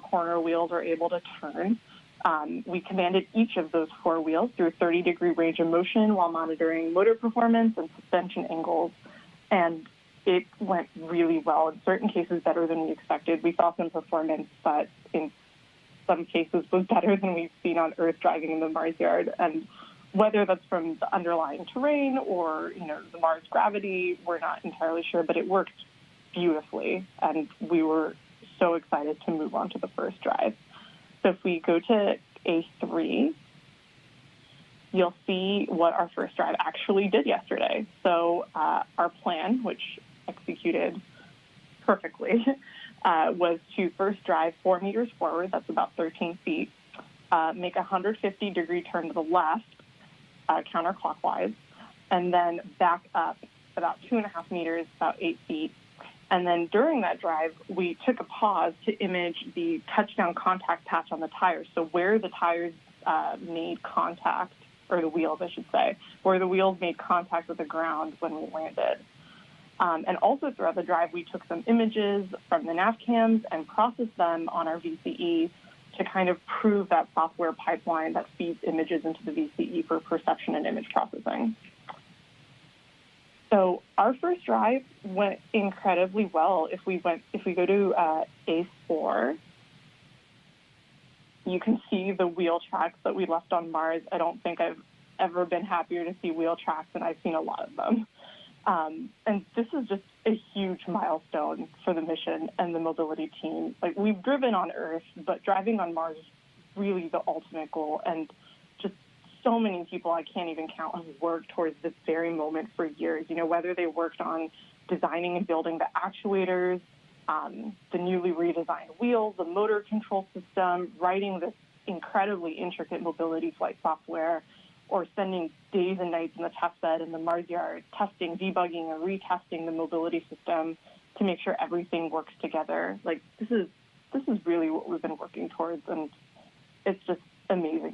corner wheels are able to turn. We commanded each of those 4 wheels through a 30-degree range of motion while monitoring motor performance and suspension angles, and it went really well. In certain cases, better than we expected. We saw some performance that in some cases was better than we've seen on Earth driving in the Mars yard. And whether that's from the underlying terrain or, the Mars gravity, we're not entirely sure, but it worked beautifully. And we were so excited to move on to the first drive. So if we go to A3, you'll see what our first drive actually did yesterday. So our plan, which executed perfectly, was to first drive 4 meters forward, that's about 13 feet, make a 150-degree turn to the left, counterclockwise, and then back up about 2.5 meters, about 8 feet. And then during that drive, we took a pause to image the touchdown contact patch on the tires, so where the tires made contact, or the wheels, I should say, where the wheels made contact with the ground when we landed. And also throughout the drive, we took some images from the nav cams and processed them on our VCE to kind of prove that software pipeline that feeds images into the VCE for perception and image processing. So our first drive went incredibly well. If we go to A4, you can see the wheel tracks that we left on Mars. I don't think I've ever been happier to see wheel tracks, and I've seen a lot of them. And this is just a huge milestone for the mission and the mobility team. Like, we've driven on Earth, but driving on Mars is really the ultimate goal. And just so many people I can't even count have worked towards this very moment for years. Whether they worked on designing and building the actuators, the newly redesigned wheels, the motor control system, writing this incredibly intricate mobility flight software, or spending days and nights in the test bed in the Mars yard, testing, debugging, and retesting the mobility system to make sure everything works together. Like, this is really what we've been working towards, and it's just amazing.